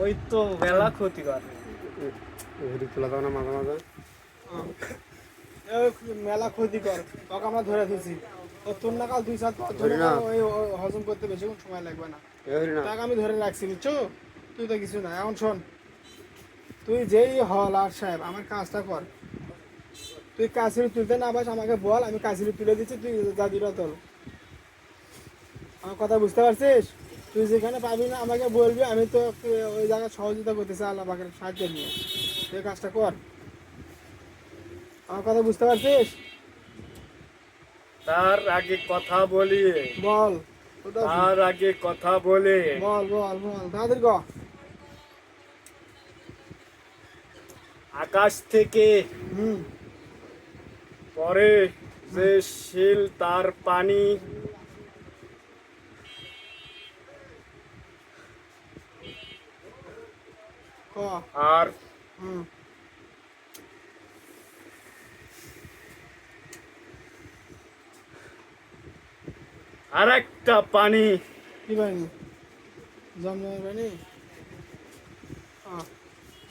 ওই তো মেলা ক্ষতি করে। ঘুরি তোলা দাও না মাঝে মাঝে। মেলা ক্ষতিকর তোকে আমরা ধরে দিয়েছি ও তোর নাকাল 2-4 পর ধরে ধরি না ওই হজম করতে বেশিক্ষণ সময় লাগবে না। এ ধরি না তাকে আমি ধরে রাখছি বুঝছো, তুই তো কিছু না। এখন শোন, তুই যেই হল আর সাহেব আমার কাজটা কর। তুই কাশির তুলতে না পাস আমাকে বল, আমি কাশির তুলে দিচ্ছি, তুই জাদুটা তোল। আমার কথা বুঝতে পারছিস? তুই যেখানে পাবি না আমাকে বলবি, আমি তো ওই জায়গায় সহযোগিতা করতেছি আল্লাহ পাকের সাহায্য নিয়ে। তুই কাজটা কর। আমার কথা বুঝতে পারছিস? তার আগে কথা বলি, বল। ওটা কি? তার আগে কথা বলে বল বল বল তাড়াতাড়ি ক। আকাশ থেকে হুম। পরে যে শিল তার পানি ক। আর হুম। আরেকটা পানি কি পাইনি? জমজমের পানি? আহ,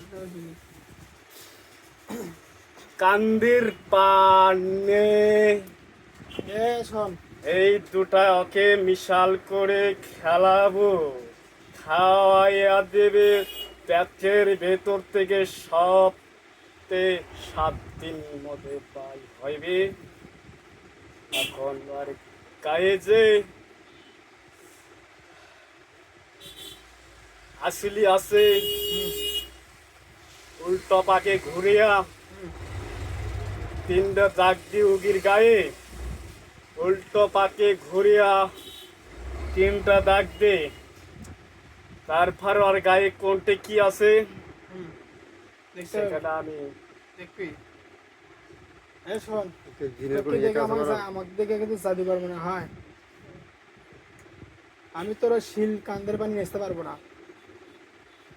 এটাও চিনি। কান্দির পানে, শোন। এই দুটা ওকে মিশাল করে খেলাবো, খাওয়াইয়া দেবে পেটের ভেতর থেকে সপ্তে 7 দিন মধ্যে পাই হইবে। এখন আর গায়ে যে আসলি আছে হুম। উল্টো পাকে ঘুরিয়া হুম। 3টা দাগ দিয়ে উগির গায়ে, উল্টো পাকে ঘুরিয়া 3টা দাগ দে। তারপর আর গায়ে কোনটা কি আছে হুম। দেখতে হবে। সেখানে আমি দেখবি। শোন, জিনের তোকে কোনো দেখে যেটা আছে আমাকে বলো। আমাকে দেখে কিন্তু জাদুঘর মনে হয়। আমি তোর ওই শিল কান্দের পানি নিতে পারবো না।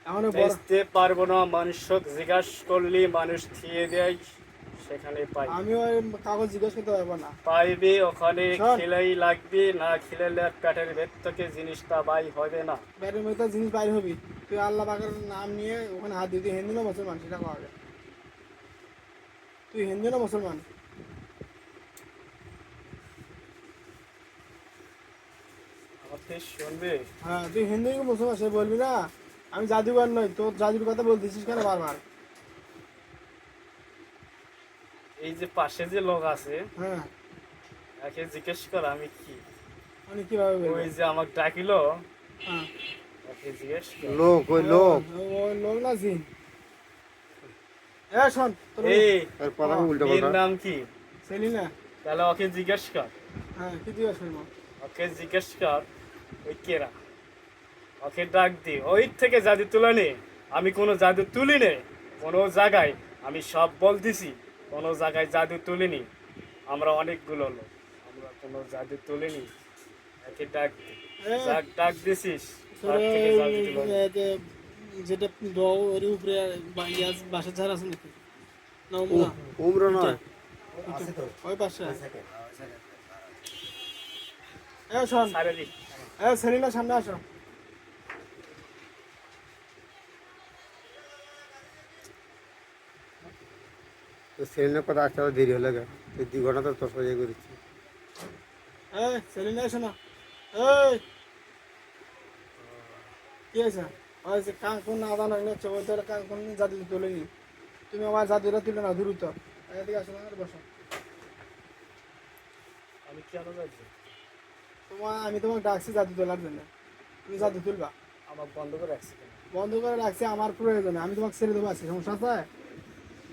এমন বড়। বেচতে পারবো না, মানুষক জিজ্ঞাসা করলে মানুষ থিয়ে দেয়, সেখানে পাই আমি ওই কাগজ জিজ্ঞেস করতে পারবো না। পাইবে। ওখানে শোন, খেলাই লাগবে, না খেলালে পেটের ভেতর থেকে জিনিসটা বাই হবে না। ব্যাটের মধ্যে জিনিস বাইর হবি। তুই আল্লাহ পাকের নাম নিয়ে ওখানে হাত দিতে, হিন্দু না মুসলমান সেটা কবে? তুই হিন্দু না মুসলমান? আমার থেকে শুনবে, হ্যাঁ, তুই হিন্দু কি মুসলমান সে বলবি না। আমি জাদুঘর নই, তোর জাদুর কথা বলতেছিস কেন বারবার? এই যে পাশে যে লোক আছে হ্যাঁ। একে জিজ্ঞেস কর আমি কি। উনি কিভাবে বলবে? ওই যে আমাকে ডাকিলো, হ্যাঁ। একে জিজ্ঞেস কর। লোক ওই লোক ওই লোক না জিন? শোন তোর এই তার কথা উল্টা মেয়ের পাল্টা। নাম কি? সেলিনা। তাহলে ওকে জিজ্ঞেস কর, হ্যাঁ, কি দিবা শুনবো? ওকে জিজ্ঞেস কর ওই কেরা। ওকে ডাক দি, ওই থেকে জাদু তুলে নে। আমি কোনো জাদু তুলি নে কোনো জায়গায়, আমি সব বলতেছি। কোনো জায়গায় জাদু তুলিনি, আমরা অনেকগুলো লোক, আমরা কোনো জাদু তুলিনি। একে ডাক দি, এ, ডাক দিছিস, তোর তার থেকে জাদু তুলে নে। যেটা ডগ ওর উপরে বাসা ঝাড় আছে নাকি? না ওমরা? উম্র ইটা, নয়। ওই পাশে। শোন। সারে দি। সেলিনা সামনে আসো। সেলিনের কথা আসতে আবার দেরি হলে গা 2 ঘন্টা তো তোর সাথে করেছি। সেলিনা এসো না। কি আছে? ওই যে কান কোন আদান হয়ে যাচ্ছে, ওই তোর কান কোন জাদু তুলেনি। তুমি আমার জাদুটা তুলে না দ্রুত। এদিকে আসো না, আর বসো। আমি কেন যাচ্ছি? আমি তোমাকে ডাকছি জাদু তোলার জন্য। তুমি জাদু তুলবা। আমার বন্ধ করে রাখছি কেন? বন্ধ করে রাখছি আমার প্রয়োজনে, আমি তোমাকে ছেড়ে দেবো। আছে সমস্যা আছে?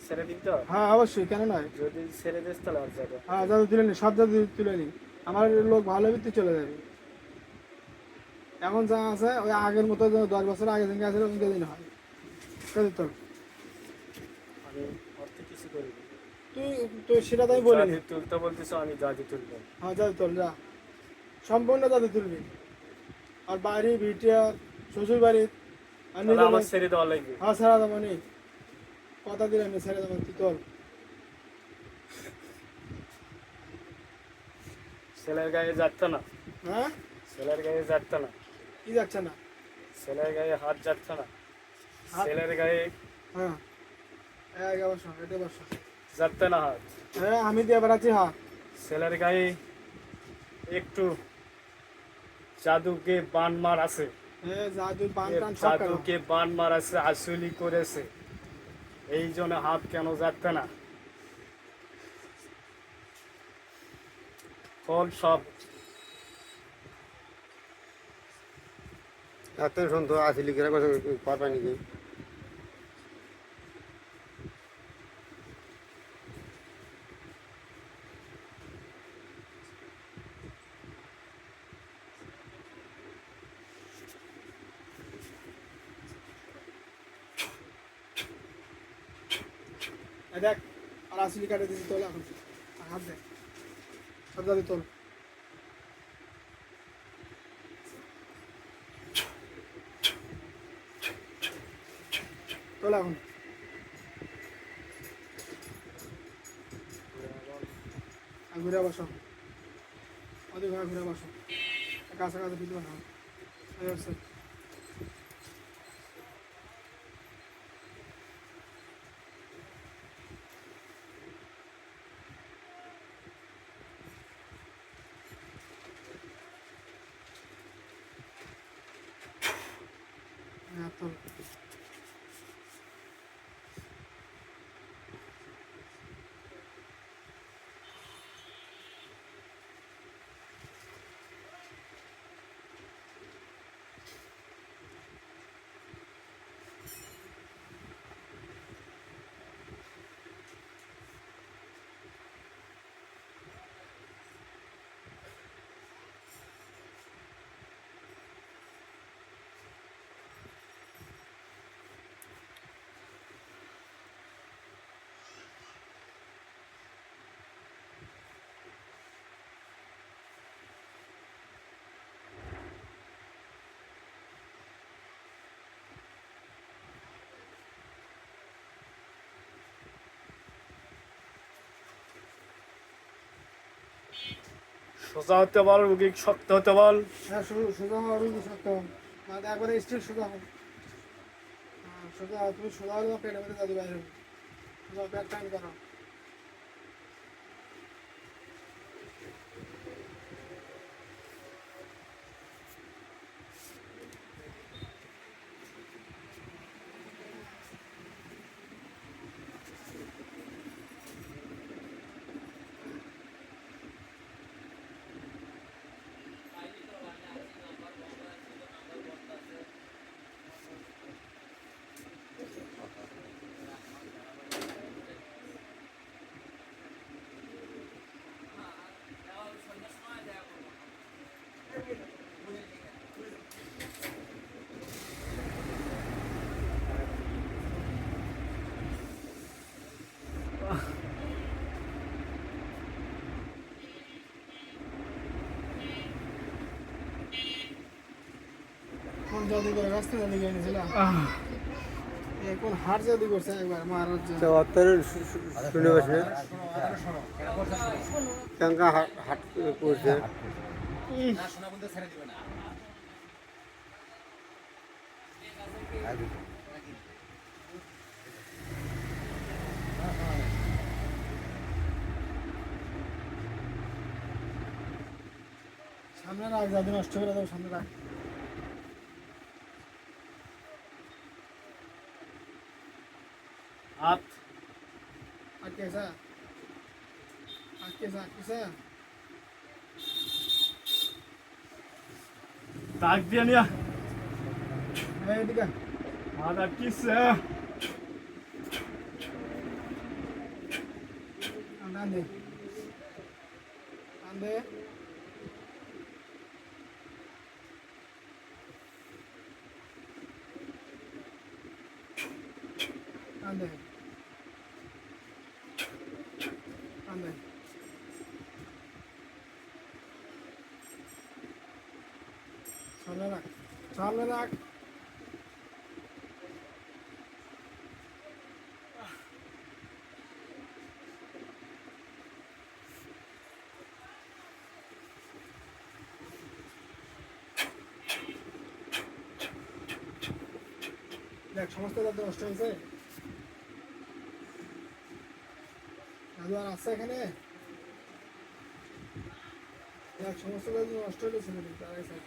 ছেড়ে দিন তো। হ্যাঁ অবশ্যই, কেন নয়। যদি ছেড়ে দিস তাহলে আর যাবে। হ্যাঁ, জাদু তুলে নি, সব জাদু তুলে নি। আমার লোক ভালো হবে, তুই চলে যাবি। এখন যা আছে ওই আগের মতো 10 বছর আগে দিন আছে ওই দিন হয়। কাজে তোল। আমি অর্থে কিছু করিনি। তুই তুই সেটা তো আমি বলিনি। জাদু তুলতে বলতেছো, আমি জাদু তুলবো। হ্যাঁ, জাদু তোল যা। সম্পূর্ণ জাদু তুলবি। আর বাড়ি ভিটিয়া শ্বশুর বাড়ি আর তাহলে নিজের আমার বাড়ি। ছেড়ে দেওয়া লাগবে। হ্যাঁ, ছেড়ে দেবো নি। কথা দিলাম আমি ছেড়ে দেবো, তুই তোল। ছেলের গায়ে যাচ্ছে না, হ্যাঁ। ছেলের গায়ে যাচ্ছে না। কি যাচ্ছে না? ছেলের গায়ে হাত যাচ্ছে না, হাত? ছেলের গায়ে হ্যাঁ, এই বসো, এটা বসো। যাচ্ছে না হাত, হ্যাঁ, আমি দিয়ে বেড়াচ্ছি হাত। ছেলের গায়ে একটু জাদুকে বান মার আছে, জাদু বান এ টান সব কেন? জাদুকে বান মার আছে, আসলি করেছে, এই জন্য হাত কেন যাচ্ছে না, ফল সব এত সুন্দর আসিলি কিরা কথা পারবা নাকি? এই দেখ, আর আসলি কাটে দিছি, তোল এখন। আর হাত দে, সব জাদু তোল। তোল এখন। আর ঘুরে বসো, ওদিক ঘুরে ঘুরে বসো, কাছাকাছি দিতে বসো। এই হচ্ছে। হ্যাঁ, তোল। সোজা হতে বল, রুগী শক্ত হতে বল। হ্যাঁ, সোজা হওয়ার শক্ত হন, মানে একবারে স্টিল সোজা হন। হ্যাঁ, সোজা হও, তুমি সোজা হলে পেটের মধ্যে জাদু বাইরে হবে। সোজা পেট টাইম করো। কোন জাদু করে রাস্তা জাদু করে এনেছিলাম, এখন হার জাদু করছে একবার মহারাজ। তো অত্তর শুনে বসে কেঙ্কা হাট করছে। সামনে রাখ, জাদু নষ্ট করে দেবো, সামনে রাখ। হাত আটকে যা, আটকে যা, আটকে যা। দাগ দিয়ে নিয়া, এদিকে হাত আটকিছে, টান দে, টান দে। টান দে, টান দে। সামনে রাখ, সামনে রাখ। দেখ সমস্ত জাদু নষ্ট হয়েছে। জাদু আর আছে এখানে? দেখ সমস্ত জাদু নষ্ট হয়ে গেছে কিন্তু তারাই সাইড।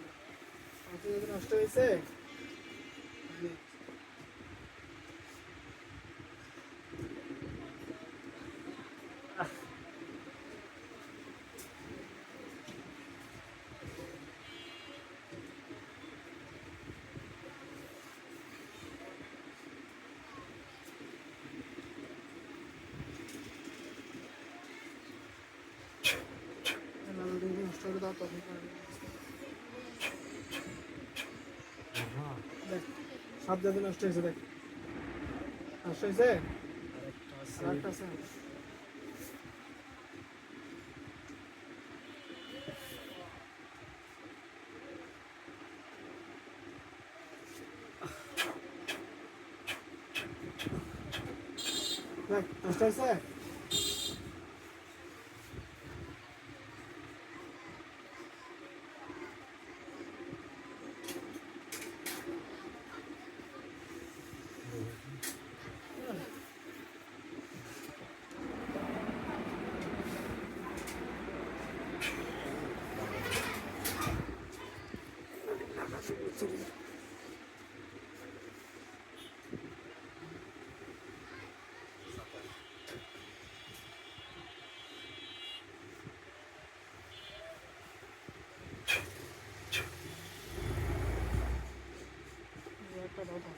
সমস্ত জাদু নষ্ট হয়েছে। নষ্ট করে দাও তখন দেখ সব জাদু নষ্ট হয়েছে। দেখ নষ্ট হয়েছে। আরেকটা আছে। দেখ নষ্ট হয়েছে। একটা দাও তো।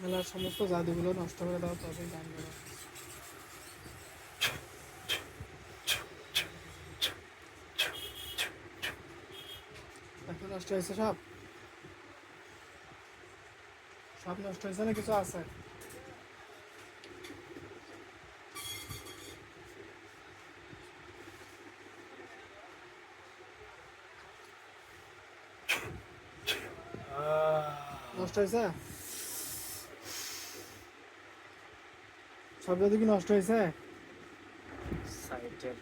মেলার সমস্ত জাদুগুলো নষ্ট করে দাও তবেই গান গাওয়া। এখন নষ্ট হয়েছে সব। সব নষ্ট হয়েছে না কিছু আছে? নষ্ট হয়েছে সব জাদু কি নষ্ট হয়েছে? সাইডের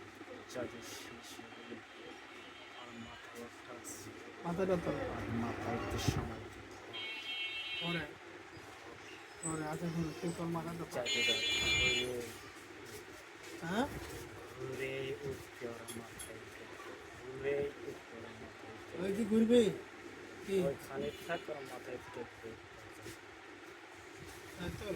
জাদু শেষ হয়ে গেলে আর মাথায় একটা আছে। মাথাটা তো আর মাথায় একটু সময় দিতে হবে। পরে পরে আচ্ছা শুনো তুই তোর মাথাটা তো। জাদুটা ঘুরে হ্যাঁ ঘুরে উঠবে ওরা মাথায় উঠে। ঘুরে উঠবে ওরা মাথায় উঠে। ওই কি ঘুরবি কি? ওইখানে থাক ওরা মাথায় উঠে ঘুরে। তাই তো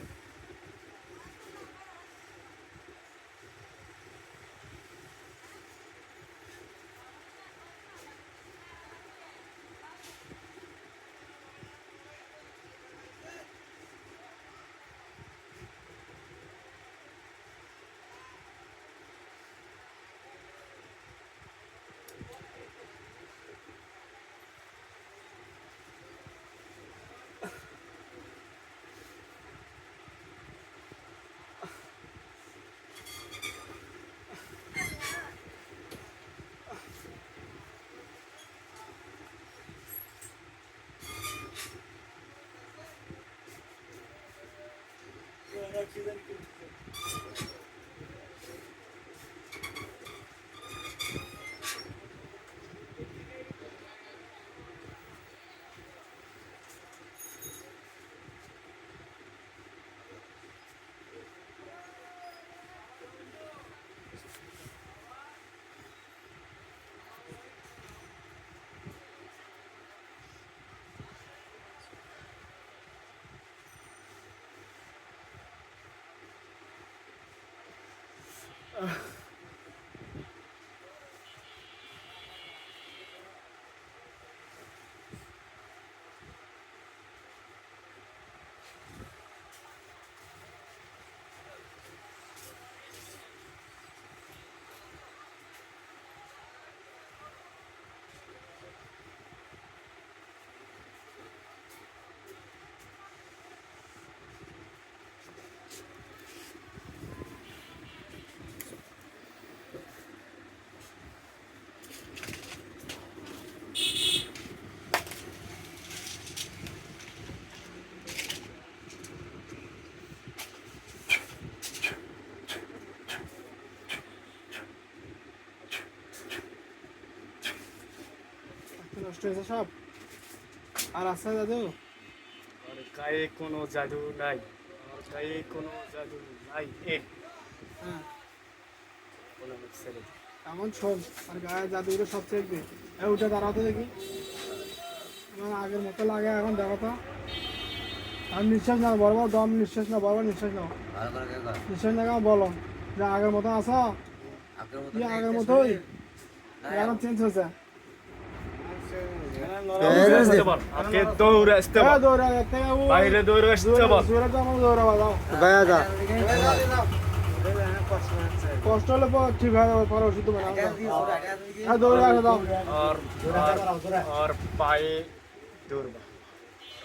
নষ্ট হয়েছে সব? আর আছে জাদু? আর গায়ে কোনো জাদু নাই, আর গায়ে কোনো জাদু নাই। হ্যাঁ, বলে আমি ছেড়ে দিই। এমন শোন, আর গায়ে জাদুগুলো সব চেক দে। উঠে দাঁড়াতে দেখি, আমার আগের মতো লাগে এখন, দেখো তো। আর নিঃশ্বাস নাও, বরাবর দম নিঃশ্বাস নাও, বরাবর নিঃশ্বাস নাও, নিঃশ্বাস না বলো যে আগের মতো আসো, কি আগের মতোই এখন চেঞ্জ হয়েছে। দৌড়ে আসতে বল, আগে দৌড়ে আসতে বল, দৌড়া যেতে বাইরে দৌড়ে আসতে বল। জোরে তো আমার দৌড়াবা দাও। ভাইয়া যা কষ্ট হলে ঠিক হয়ে যাবে, পরে ওষুধ দেবো না। হ্যাঁ, দৌড়ে আসে দাও। আর আর পায়ে দৌড়বা,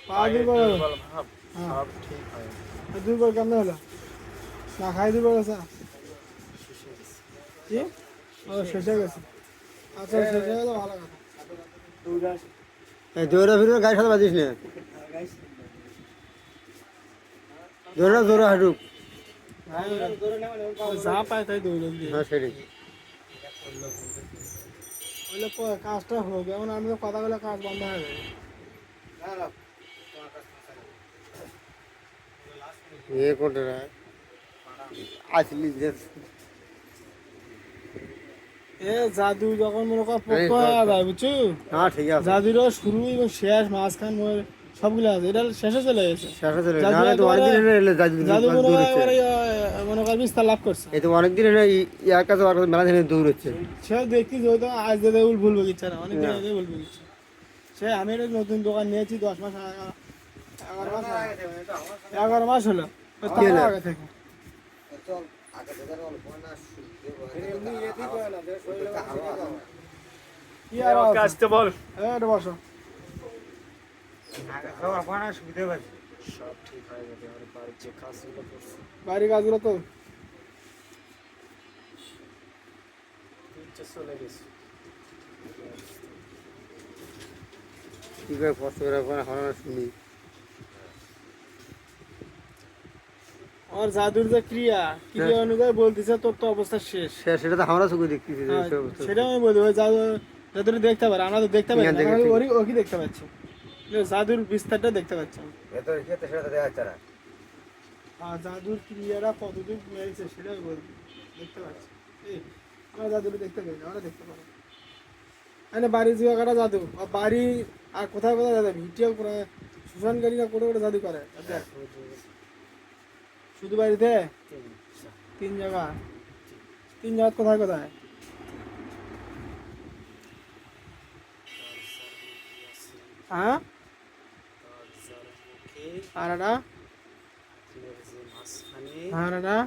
পা পায়ে দুর্বল হলো। দুর্বল ভাব, সব ঠিক হয়ে যাবে। দুর্বল কেমন হলো? না খাই দুর্বল গেছে কি? ও শেষ হয়ে গেছে। আচ্ছা, শেষ হয়ে গেলে ভালো কথা। এই দৌড়া ফিরবে গাড়ির সাথে বাজিস না, দৌড়া দৌড়া হাঁটুক। যা পায় তাই দৌড়ে দিয়ে। হ্যাঁ সেটাই। বললে কাজটা হোক, এমন আমি তো কথা বলে কাজ বন্ধ হয়ে যাবে। এ কোনটা আসলি যে এ জাদু যখন মনে কর পক্ষ হয়ে যায়, বুঝছো? হ্যাঁ ঠিক আছে, জাদুরও শুরু এবং শেষ, মাঝখান সবগুলো আছে। এটা শেষে চলে গেছে। শেষে চলে জাদু না তো অনেকদিন এলে জাদু মনে দৌড় কর হচ্ছে, এবারে মনে কর বিস্তার লাভ করছে। এই তো অনেকদিন এলে ইয়ার কাছে ওর কাছে মেলা দিনে দৌড় হচ্ছে। সে দেখছি যে হয়তো আজ দাদা ভুলবো কিচ্ছা না, অনেকদিন আগে ভুলবো কিচ্ছা। সে আমি একটা নতুন দোকান নিয়েছি 10 মাস 11 মাস হলো, তার আগে থেকে। কি আর ওকে আসতে বল, এটা বসো। সব ঠিক হয়ে যাবে। আর বাড়ির যে কাজগুলো করছে, বাড়ি কাজগুলো তো তুই চলে গেছে। কি করে কষ্ট করে হরানো শুনি। আমার জাদুর যে ক্রিয়া অনুযায়ী বলতেছে তোর তো অবস্থা শেষ। সেটা তো আমরা চোখে দেখতেছি যে হ্যাঁ, এইসব অবস্থা। সেটা আমি বলবো, ওই জাদুর দেখতে পারে, আমরা তো দেখতে পাই না, এখান থেকে আমি ঠিক। ওকে দেখতে পাচ্ছি, জাদুর বিস্তারটা দেখতে পাচ্ছি আমি। আর জাদুর ক্রিয়ারা কতদূর মেরেছে সেটাই বলবো, দেখতে পাচ্ছি। এই আমরা জাদুর দেখতে পাই না, ওরা দেখতে পারে। মানে বাড়ি যে কাটা জাদু, আর বাড়ি আর কোথায় কোথায় জাদু, ভিটিও করে শোষণকারীরা করে করে জাদু করে। দেখ, শুধু বাড়িতে 3 জায়গা, 3 জায়গা কোথায় কোথায়? হ্যাঁ, আর এটা আর এটা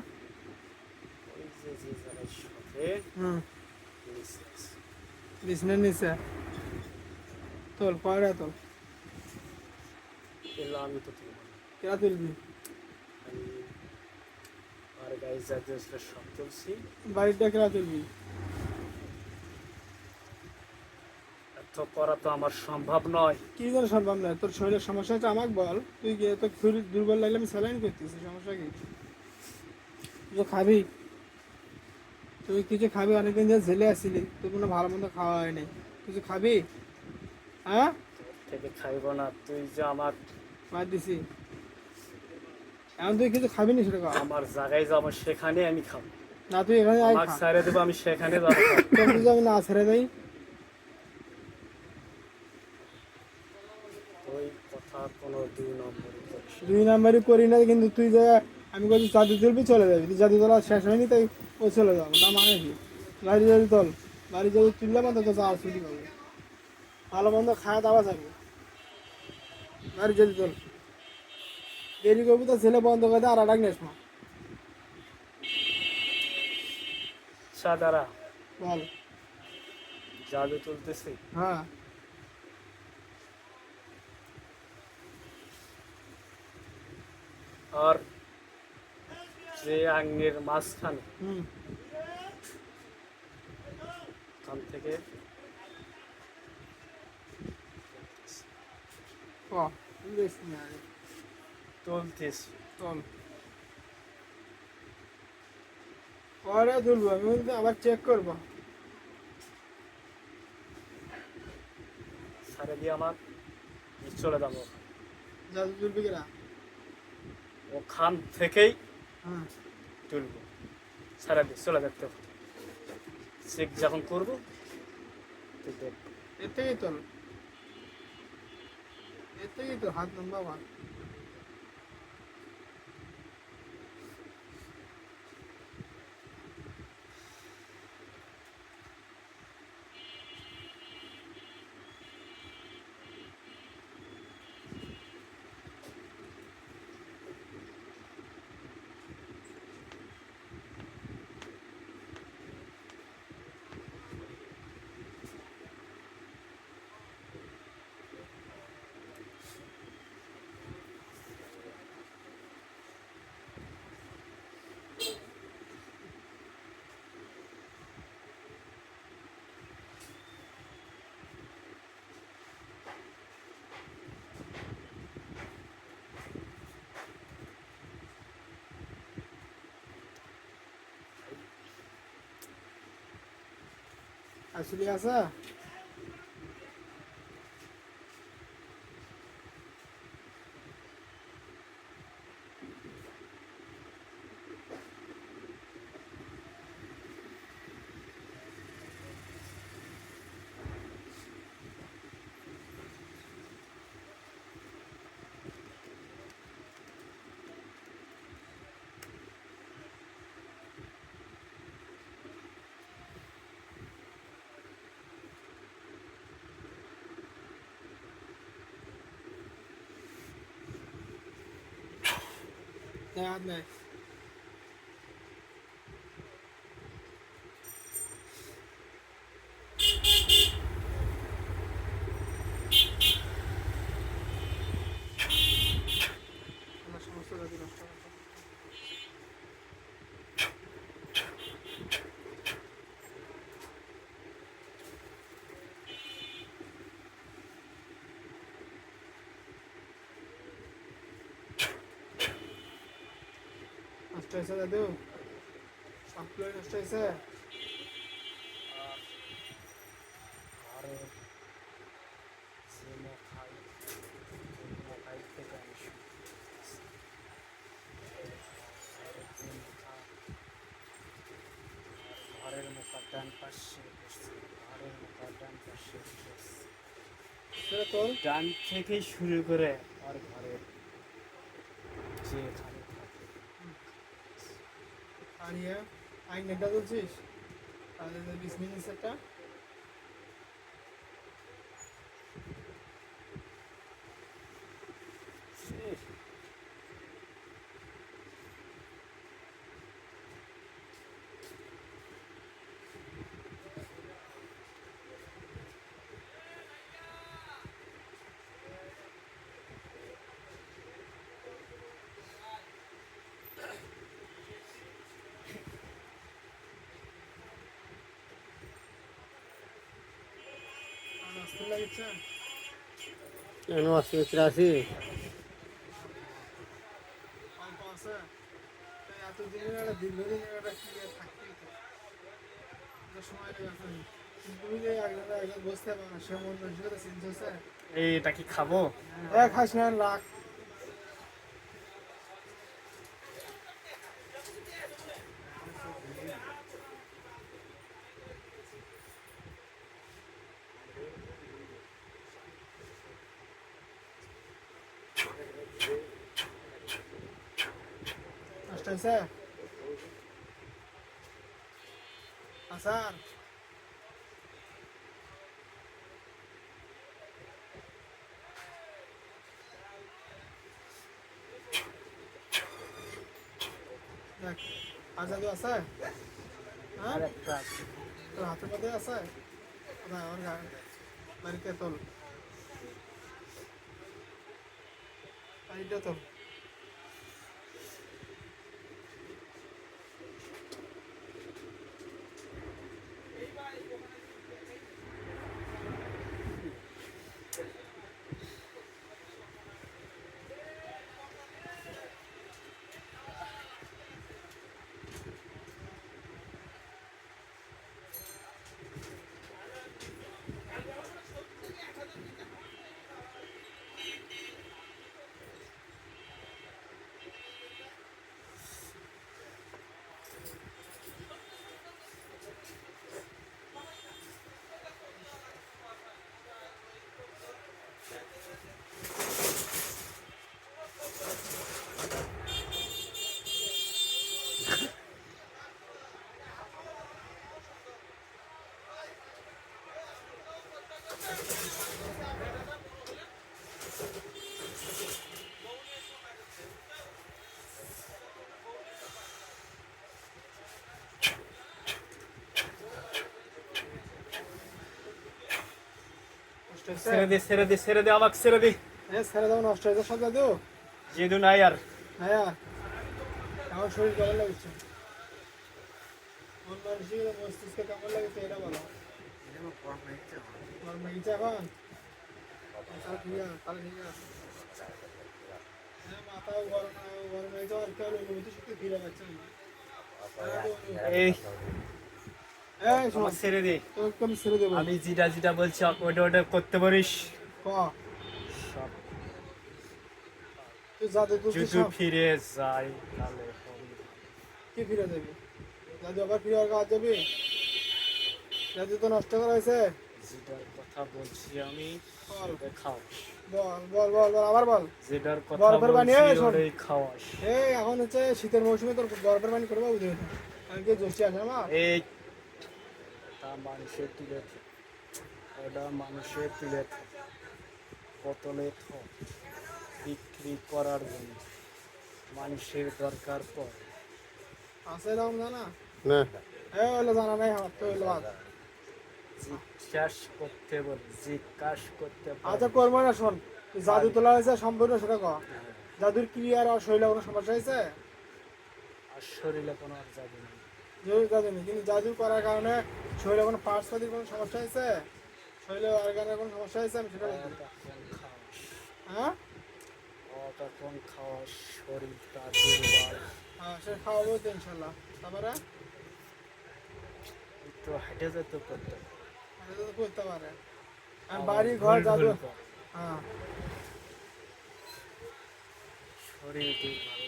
হুম, বিছনার নিচে তোল, পয়রা তোল। আমি তো তুলব না। কেরা তুলবি? আমি আর গায়ে যা দিয়েছিল সব তুলছি। বাড়িটা কেরা তুলবি? এত করা তো আমার সম্ভব নয়। কি যেন সম্ভব নয়? তোর শরীরের সমস্যা হচ্ছে আমাকে বল, তুই গিয়ে তোর শরীর দুর্বল লাগলে আমি স্যালাইন করতেছি, সমস্যা কি? তুই তো খাবি, তুই কিছু খাবি, অনেকদিন ধরে ঝেলে আসছিলি, তোর কোনো ভালো মন্দ খাওয়া হয়নি, কিছু খাবি? হ্যাঁ, থেকে খাইব না, তুই যে আমার বাদ দিছি। এখন তুই কিছু খাবি না, সেটা কর। আমার জায়গায় যাবো সেখানে আমি খাবো। না, তুই এখানে আয় আমাকে খা। ছেড়ে দেবো, আমি সেখানে যাবো খাবো। তোর যদি আমি না ছেড়ে দেই, ওই কথা কোনো 2 নম্বর করিস না। 2 নাম্বারই করি না, কিন্তু তুই যে আমি বলছি জাদু তুলবি, চলে যাবি। তুই জাদু তোলা শেষ হয়নি তাই ও চলে যাবো, তা মানে কি? বাড়ি যদি তোল, বাড়ি যদি তুললে মানে তো যাওয়ার ছুটি পাবে, ভালো মন্দ খাওয়া দাওয়া থাকবে। বাড়ি যদি তোল, দেরি করবি তো ছেলে বন্ধ করে দে, আর আটাক নেস না। আচ্ছা দাঁড়া, বল। জাদু তুলতেছি। হ্যাঁ, আর যে আঙ্গের মাঝখানে, হুম, ওখান থেকে ক বেশি না, তুলতেছি। চল পরে তুলবো, আমি কিন্তু আবার চেক করবো। স্যার ছেড়ে দিয়ে আমার চলে যাবো। জাদু তুলবি কিনা? ওখান থেকেই হ্যাঁ, তুলবো, ছেড়ে দিয়ে চলে যেতে হবে। চেক যখন করবো তুই দেখ। এর থেকেই তোল, এর থেকেই তো হাত লম্বা আমার। আসলে আছে? নে হাত নে। আমার সমস্ত জাতি নষ্ট করতে। নষ্ট হয়েছে দাদু? সবগুলোই নষ্ট হয়েছে? ঘরে যে মোকাই থেকে আমি শুরু করেছি। ঘরের মুখা ডান পাশে বসছে, ঘরের মুখা ডান পাশে বসছে। সেটা তোল। ডান থেকে শুরু করে আর ঘরের যেখানে থাকে আর ইয়ে আইনেটা তুলছিস? তাহলে 20 মিনিট একটা। আর অস্থির লাগছে? কেন অস্ত্র আছি? অল্প আছে? তো এতদিনের একটা দীর্ঘদিনের একটা কি আর থাকতেই তো। একটা সময় লেগে আছে। তুমি যে একজন বসতে পারো না, সে মন মানসিকতা চেঞ্জ হচ্ছে। এটা কি খাবো? খাস না লাখ। নষ্ট হয়েছে? আসার দেখ, আর জাদু আছে? হ্যাঁ, আর একটা আছে। তোর হাতের মধ্যে আছে? কোথায়? আমার বাড়িতে তোল, বাড়িতে তোল। ছেড়ে দে ছেড়ে দে ছেড়ে দে আমাকে ছেড়ে দে ছেড়ে দাও, নষ্ট হয়েছে সব জাদু। যেদু নাই আর হ্যাঁ, আমার শরীর কেমন লাগছে? মন মানসিক মস্তিষ্ক কেমন লাগছে এটা বলো। গরম লাগছে এখন? তাহলে ঠিক আছে, তাহলে ঠিক আছে। হ্যাঁ, মাথাও গরম গরম হয়েছে, আর কেউ অনুভূতি শক্তি ফিরে পাচ্ছে না। এই এই শোন, আমাকে ছেড়ে দে তোকে আমি ছেড়ে দেবো। আমি যেটা যেটা বলছি ওটা ওটা করতে পারিস ক, সব তুই জাদু তুই যদি ফিরে যাই তাহলে হবে। কি ফিরে যাবি? জাদু আবার ফিরে আর কাজ যাবি? জাদু তো নষ্ট করা হয়েছে। যেটার কথা বলছি আমি বল সেটা খাওয়াস বল বল বল বল, আবার বল। যেটার কথা বরফের পানি, বলছি এই শোন। ওটাই খাওয়াস এই এখন হচ্ছে শীতের মৌসুমে তোর বরফের পানি করবো বুঝে আমি কি জোশি আছে আমার? এই তা মানুষের তুলে থ- ওটা মানুষের তুলে থ- বোতলে বিক্রি করার জন্য মানুষের দরকার পড়ে আছে এরকম জানা? না এই হলো জানা নাই আমার তো হলো বাদ। জিজ্ঞাস করতে বলে জিজ্ঞাস করতে আচ্ছা পারে করবো না, শোন। তুই জাদু তোলা হয়েছে সম্পূর্ণ সেটা ক। জাদুর ক্রিয়ার আর শরীরে কোনো সমস্যা হয়েছে? আর শরীরে কোনো আর যাবে না জরুরি জাদু নেই, কিন্তু জাদু করার কারণে শরীরে কোনো পার্টস পাতির কোনো সমস্যা হয়েছে? শরীরে অর্গানের কোনো সমস্যা হয়েছে? আমি সেটা বলছি। তখন খাওয়াস হ্যাঁ তখন খাওয়াস শরীরটা দুর্বল হ্যাঁ, সে খাওয়াবো তো ইনশাল্লাহ। তারপরে একটু হেঁটে যেতে করতে এটা তো করতে পারে। আর বাড়ি ঘর জাদু। হ্যাঁ শরীর দুর্বল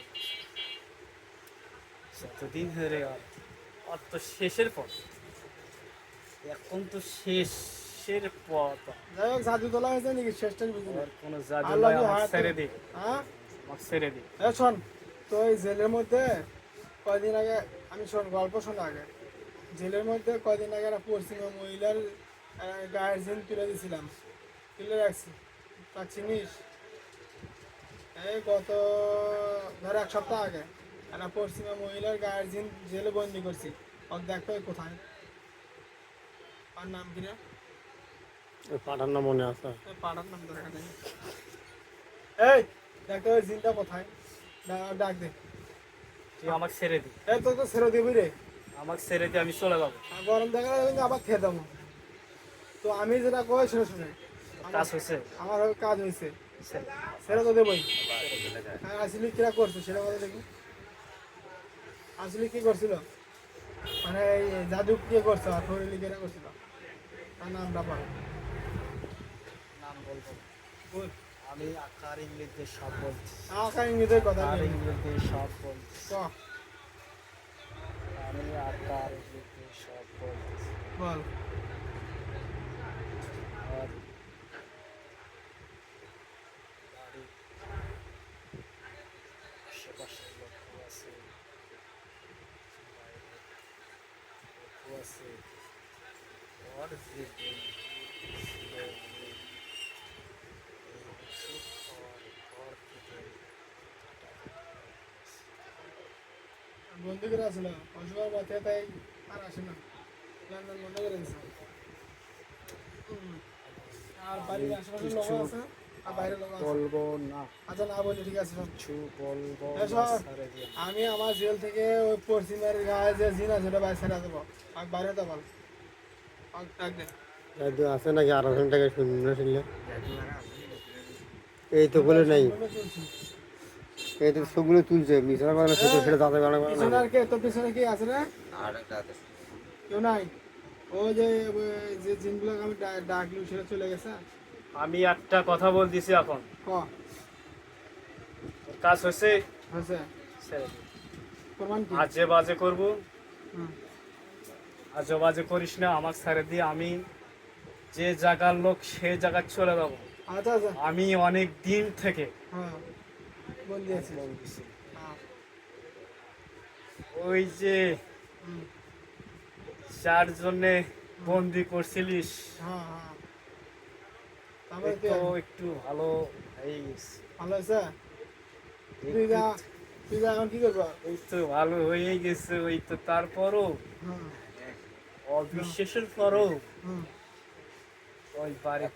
যতদিন ধরে আর তো শেষের পথ এখন তো শেষের পথ যাই হোক, জাদু তোলা হয়েছে নাকি শেষটা বুঝি না। আর কোনো জাদু আল্লাহ নাই কি আমাকে হায়াত ছেড়ে দেবে? দে হ্যাঁ আমাকে ছেড়ে দে এ শোন, তো এই জেলের মধ্যে কয়দিন আগে আমি শোন গল্প শোনা আগে। জেলের মধ্যে কয়দিন আগে একটা পশ্চিমা মহিলার গায়ের জিন তুলে দিয়েছিলাম, তুলে রাখছি। তা চিনিস? এই গত ধর এক সপ্তাহ আগে একটা পশ্চিমা মহিলার গায়ের জিন জেলে বন্দি করছি। ওর দেখতে ওই কোথায়, আর নাম কিনা ওই পাঠার নাম মনে আছে। পাড়ার নাম ধরে নেই। এই দেখতে ওই জিনটা কোথায়, ডাক দে। তুই আমাকে ছেড়ে দে এই তো তো ছেড়ে দিবি রে। আমাকে ছেড়ে দে আমি চলে যাবো আর গরম দেখা যাবে কিন্তু আবার খেয়ে দেবো। তো আমি যেটা কই সেটা শুনে কাজ হয়েছে আমার কাজ হয়েছে, ছেড়ে দে। সেটা তো দেবই। হ্যাঁ, আসলে কিরা করছে সেটা বলে দেখি। আসলে কি করছিল, মানে এই জাদু কে করছে আর শরীরে কেরা করছিল, তার নামটা পার নাম বলবো না। বল। আমি আকার ইংরেজিতে সব বলছি আঁকা ইংরেজির কথা আর নেই। ইংরেজিতে সব বলছি ক, আমি আকার ইংরেজিতে সব বলছি বল। আর বাড়ির আশেপাশে লোক আছে বাইরে লোক আছে ওর যে বন্ধু ছিল আমি এই ওষুধ খাওয়ার পর থেকে বন্ধু করে আসলো অসুবিধার পথে, তাই আর আসে না, লন্ডন বন্ধ করে দিছে। আর বাড়ির আশেপাশে লোক আছে আর বাইরের লোক আছে। বলবো না আচ্ছা না বলি, ঠিক আছে শোন। কিছু বলবো এসব না ছেড়ে দিয়ে আমি আমার জেল থেকে ওই পশ্চিমের গায়ে যে জিন আছে ওটা বাইরে ছেড়ে দেবো। আর বাইরে তো বল, আর ডাক দে। জাদু আছে নাকি 12 টাকা শুনলে শুনলে এই তো বলে নাই, বলে চলছি। এই তো সবগুলো তুলছে মিশরা বাংলা সেটা সেটা দাদা বাংলা পিছনে আর কে, তোর পিছনে কি আছে রে? কেউ নাই? ওই যে যে জিনগুলো আমি ডাকলি সেটা চলে গেছে। আমি একটা কথা বলতেছি এখন ক, তোর কাজ হয়েছে হয়েছে। ছেড়ে দে প্রমাণ কি? আজে বাজে করবো হুম। আজে বাজে করিস না আমাকে ছেড়ে দিয়ে আমি যে জায়গার লোক সে জায়গায় চলে যাবো আচ্ছা আচ্ছা, আমি অনেক দিন থেকে হ্যাঁ বন্দি আছে। বলতেছি হ্যাঁ। ওই যে হুম। যার জন্যে বন্দি করছিলিস হ্যাঁ হ্যাঁ, তারপরে তো একটু ভালো হয়ে গেছে ভালো হয়েছে। তুই যা, তুই যা এখন কি করবো? এই তো ভালো হয়ে গেছে ওই তো তারপরও হুম অবিশ্বাসের পরও হুম ওই বাড়ি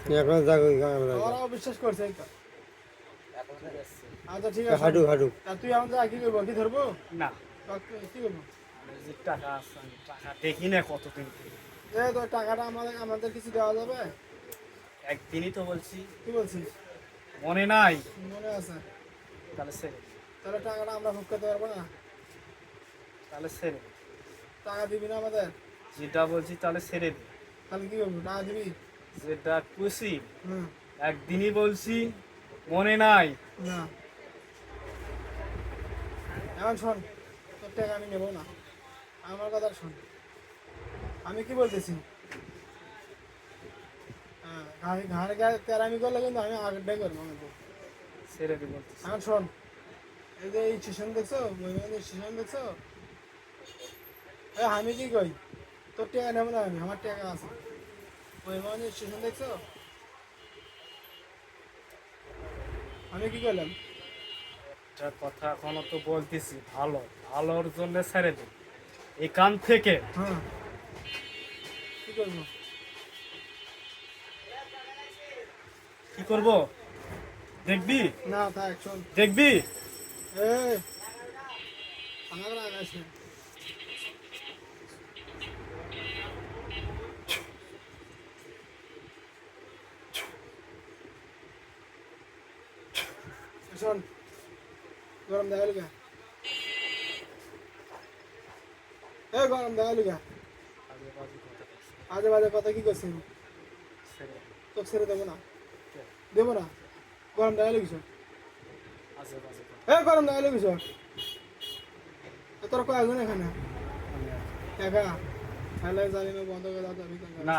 তুই এখন যাক ওই গান আমারও বিশ্বাস করছে এই তো। আচ্ছা ঠিক আছে হাঁটু হাঁটু তা তুই আমাদের কি করবো কি ধরবো না কি করবো আমি যে টাকা আছে আমি টাকা দেখি না কতদিন থেকে। এই তো টাকাটা আমাদের আমাদের কিছু দেওয়া যাবে একদিনই তো বলছি কি বলছিস মনে নাই মনে আছে তাহলে ছেড়ে দে। তাহলে টাকাটা আমরা ভোগ করতে পারবো না তাহলে ছেড়ে দে। টাকা দিবি না আমাদের যেটা বলছি তাহলে ছেড়ে দে। তাহলে কি করবো টাকা দিবি যেটা খুশি হুম একদিনই বলছি মনে নাই। না এখন শোন তোর টাকা আমি নেবো না আমার কথা শোন আমি কি বলতেছি হ্যাঁ ঘাড়ে তেরামি করলে কিন্তু আমি আগেরটাই করবো আমাকে ছেড়ে দে বলতেছি। এখন শোন এই যে এই স্টেশন দেখছো মহিমানের স্টেশন দেখছো আমি কি কই তোর টাকা নেবো না আমি আমার টাকা আছে মহিমানের স্টেশন দেখছো আমি কি করলাম একটা কথা এখনো তো বলতেছি ভালো ভালোর জন্য ছেড়ে দে এখান থেকে। হ্যাঁ কি করবো কি করব দেখবি না থাক শোন দেখবি এই আমার রাগ আছে শোন গরম দেখালি গা গরম দেখালি গা আজে বাজে কথা বলছিস। আজে বাজে কথা কি করছিস ছেড়ে দে। তোকে ছেড়ে দেবো না দেবো না গরম দেখালি কিছু আজে বাজে কথা। গরম দেখালি কিছু তোর কয়েকজন এখানে একা খেলে জানি না বন্ধ করে দাও না।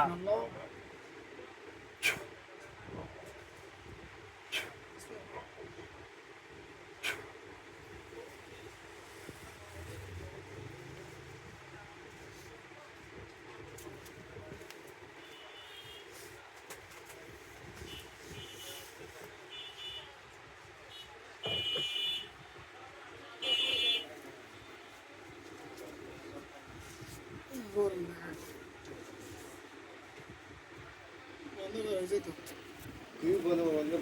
গরম দেখালি বন্ধ করে হয়েছে তো তুই বলবো বন্ধু